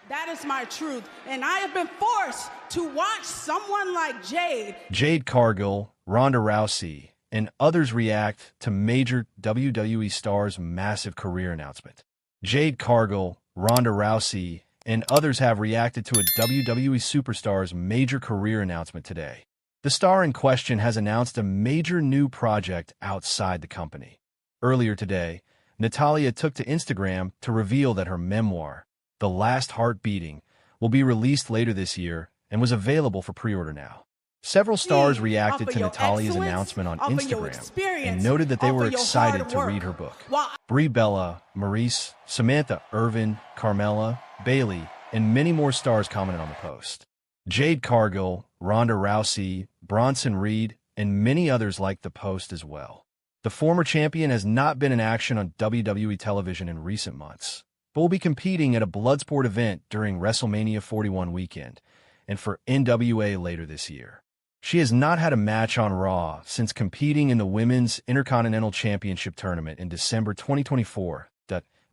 That is my truth. And I have been forced to watch someone like Jade Cargill, Ronda Rousey, and others react to major WWE stars' massive career announcement. Jade Cargill, Ronda Rousey, and others have reacted to a WWE superstar's major career announcement today. The star in question has announced a major new project outside the company. Earlier today, Natalia took to Instagram to reveal that her memoir, The Last Heart Beating, will be released later this year and was available for pre-order now. Several stars reacted to Natalia's announcement on Instagram and noted that they were excited to read her book. Brie Bella, Maurice, Samantha Irvin, Carmella, Bailey, and many more stars commented on the post. Jade Cargill, Ronda Rousey, Bronson Reed, and many others liked the post as well. The former champion has not been in action on WWE television in recent months, but will be competing at a Bloodsport event during WrestleMania 41 weekend and for NWA later this year. She has not had a match on Raw since competing in the Women's Intercontinental Championship tournament in December 2024.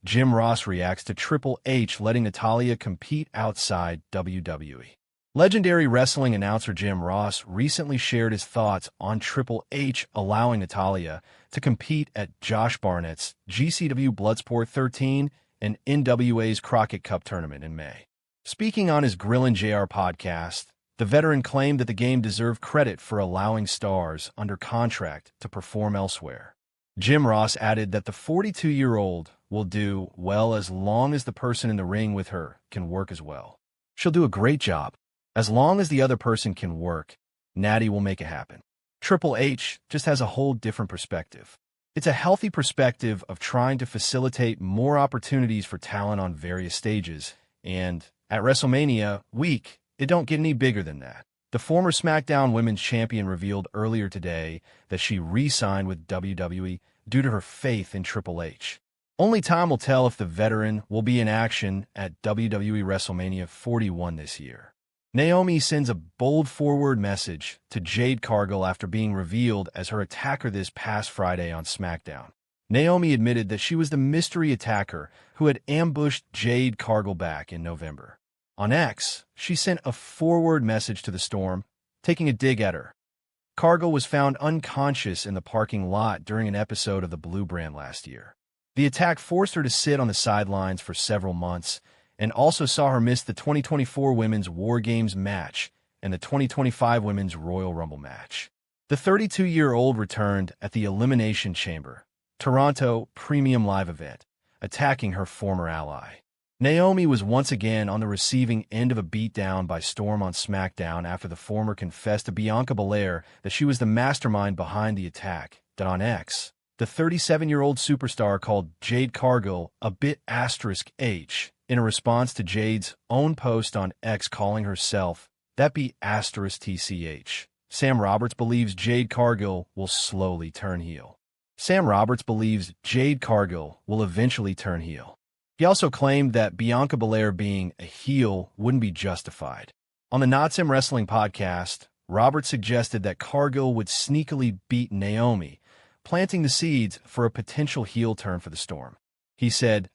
Jim Ross reacts to Triple H letting Natalya compete outside WWE. Legendary wrestling announcer Jim Ross recently shared his thoughts on Triple H allowing Natalya to compete at Josh Barnett's GCW Bloodsport 13 and NWA's Crockett Cup tournament in May. Speaking on his Grillin' JR podcast, the veteran claimed that the game deserved credit for allowing stars under contract to perform elsewhere. Jim Ross added that the 42-year-old will do well as long as the person in the ring with her can work as well. She'll do a great job. As long as the other person can work, Natty will make it happen. Triple H just has a whole different perspective. It's a healthy perspective of trying to facilitate more opportunities for talent on various stages, and at WrestleMania week, it don't get any bigger than that. The former SmackDown Women's Champion revealed earlier today that she re-signed with WWE due to her faith in Triple H. Only time will tell if the veteran will be in action at WWE WrestleMania 41 this year. Naomi sends a bold forward message to Jade Cargill after being revealed as her attacker this past Friday on SmackDown. Naomi admitted that she was the mystery attacker who had ambushed Jade Cargill back in November. On X, she sent a forward message to the Storm, taking a dig at her. Cargill was found unconscious in the parking lot during an episode of the Blue Brand last year. The attack forced her to sit on the sidelines for several months and also saw her miss the 2024 Women's War Games match and the 2025 Women's Royal Rumble match. The 32-year-old returned at the Elimination Chamber, Toronto Premium Live event, attacking her former ally. Naomi was once again on the receiving end of a beatdown by Storm on SmackDown after the former confessed to Bianca Belair that she was the mastermind behind the attack. That on X, the 37-year-old superstar called Jade Cargill a bit *H in a response to Jade's own post on X calling herself that be *TCH. Sam Roberts believes Jade Cargill will slowly turn heel. Sam Roberts believes Jade Cargill will eventually turn heel. He also claimed that Bianca Belair being a heel wouldn't be justified. On the Not Sim Wrestling podcast, Roberts suggested that Cargill would sneakily beat Naomi, planting the seeds for a potential heel turn for the Storm. He said,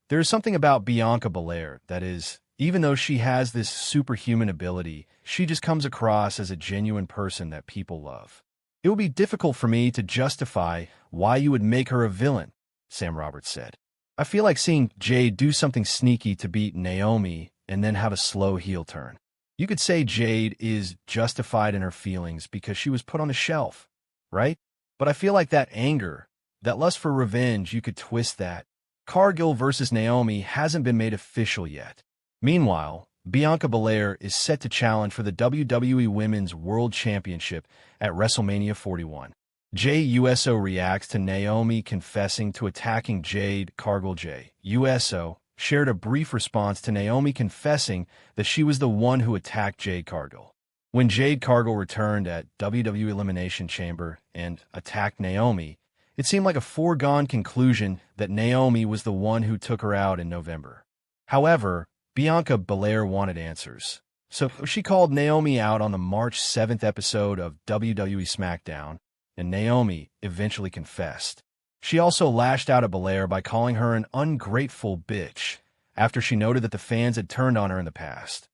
"There is something about Bianca Belair that is, even though she has this superhuman ability, she just comes across as a genuine person that people love. It would be difficult for me to justify why you would make her a villain," Sam Roberts said. "I feel like seeing Jade do something sneaky to beat Naomi and then have a slow heel turn. You could say Jade is justified in her feelings because she was put on the shelf, right? But I feel like that anger, that lust for revenge, you could twist that. Cargill versus Naomi hasn't been made official yet." Meanwhile, Bianca Belair is set to challenge for the WWE Women's World Championship at WrestleMania 41. Jey Uso reacts to Naomi confessing to attacking Jade Cargill. Jey Uso shared a brief response to Naomi confessing that she was the one who attacked Jade Cargill. When Jade Cargill returned at WWE Elimination Chamber and attacked Naomi, it seemed like a foregone conclusion that Naomi was the one who took her out in November. However, Bianca Belair wanted answers, so she called Naomi out on the March 7th episode of WWE SmackDown, and Naomi eventually confessed. She also lashed out at Belair by calling her an ungrateful bitch after she noted that the fans had turned on her in the past.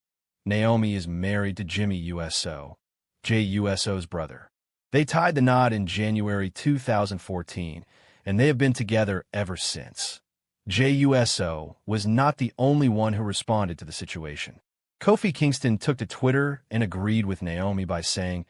Naomi is married to Jimmy USO, Jey Uso's brother. They tied the knot in January 2014, and they have been together ever since. Jey Uso was not the only one who responded to the situation. Kofi Kingston took to Twitter and agreed with Naomi by saying,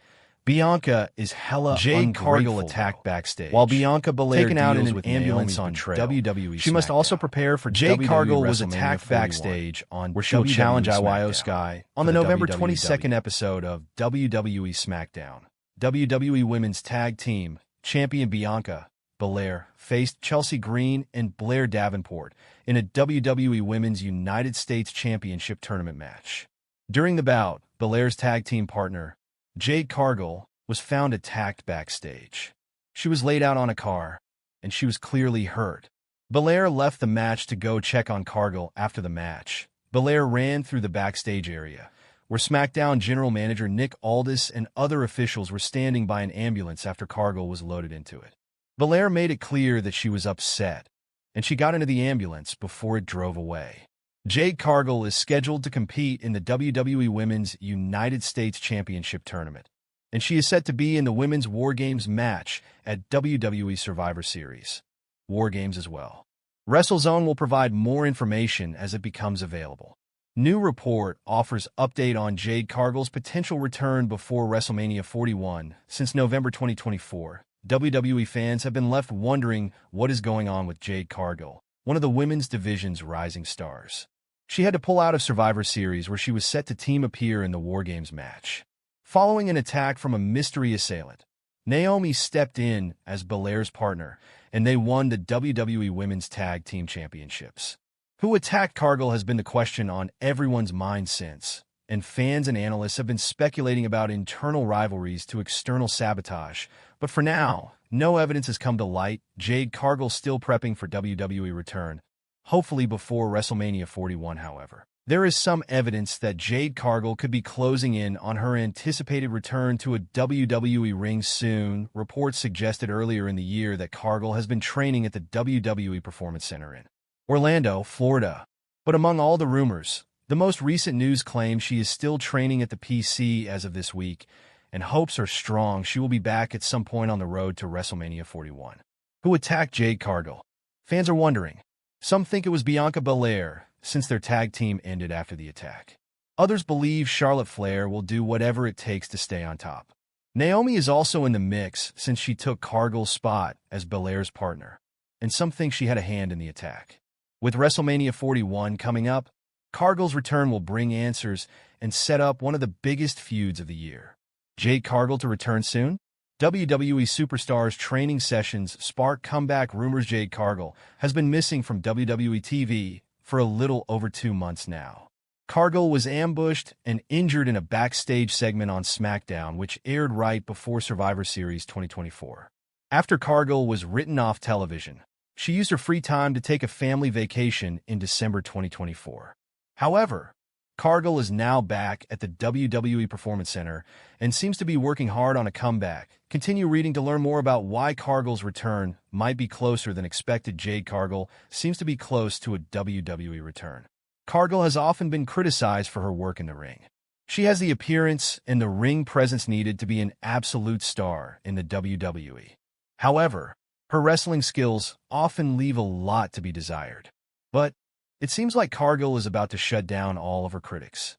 Bianca is hella Jade Cargill attacked backstage. While Bianca Belair taken out in an ambulance on WWE, she must also prepare for Jade Cargill was attacked backstage on where she will challenge Io Sky on the November 22nd episode of WWE SmackDown. WWE Women's Tag Team Champion Bianca Belair faced Chelsea Green and Blair Davenport in a WWE Women's United States Championship tournament match. During the bout, Belair's tag team partner, Jade Cargill, was found attacked backstage. She was laid out on a car, and she was clearly hurt. Belair left the match to go check on Cargill after the match. Belair ran through the backstage area, where SmackDown General Manager Nick Aldis and other officials were standing by an ambulance after Cargill was loaded into it. Belair made it clear that she was upset, and she got into the ambulance before it drove away. Jade Cargill is scheduled to compete in the WWE Women's United States Championship Tournament, and she is set to be in the Women's War Games match at WWE Survivor Series War Games as well. WrestleZone will provide more information as it becomes available. New report offers update on Jade Cargill's potential return before WrestleMania 41 since November 2024. WWE fans have been left wondering what is going on with Jade Cargill, one of the women's division's rising stars. She had to pull out of Survivor Series where she was set to team appear in the War Games match. Following an attack from a mystery assailant, Naomi stepped in as Belair's partner, and they won the WWE Women's Tag Team Championships. Who attacked Cargill has been the question on everyone's mind since, and fans and analysts have been speculating about internal rivalries to external sabotage. But for now, no evidence has come to light. Jade Cargill still prepping for WWE return, hopefully before WrestleMania 41, however. There is some evidence that Jade Cargill could be closing in on her anticipated return to a WWE ring soon. Reports suggested earlier in the year that Cargill has been training at the WWE Performance Center in Orlando, Florida. But among all the rumors, the most recent news claims she is still training at the PC as of this week, and hopes are strong she will be back at some point on the road to WrestleMania 41. Who attacked Jade Cargill? Fans are wondering. Some think it was Bianca Belair, since their tag team ended after the attack. Others believe Charlotte Flair will do whatever it takes to stay on top. Naomi is also in the mix since she took Cargill's spot as Belair's partner, and some think she had a hand in the attack. With WrestleMania 41 coming up, Cargill's return will bring answers and set up one of the biggest feuds of the year. Jade Cargill to return soon? WWE Superstars training sessions spark comeback rumors. Jade Cargill has been missing from WWE TV for a little over 2 months now. Cargill was ambushed and injured in a backstage segment on SmackDown, which aired right before Survivor Series 2024. After Cargill was written off television, she used her free time to take a family vacation in December 2024. However, Cargill is now back at the WWE Performance Center and seems to be working hard on a comeback. Continue reading to learn more about why Cargill's return might be closer than expected. Jade Cargill seems to be close to a WWE return. Cargill has often been criticized for her work in the ring. She has the appearance and the ring presence needed to be an absolute star in the WWE. However, her wrestling skills often leave a lot to be desired. But it seems like Cargill is about to shut down all of her critics.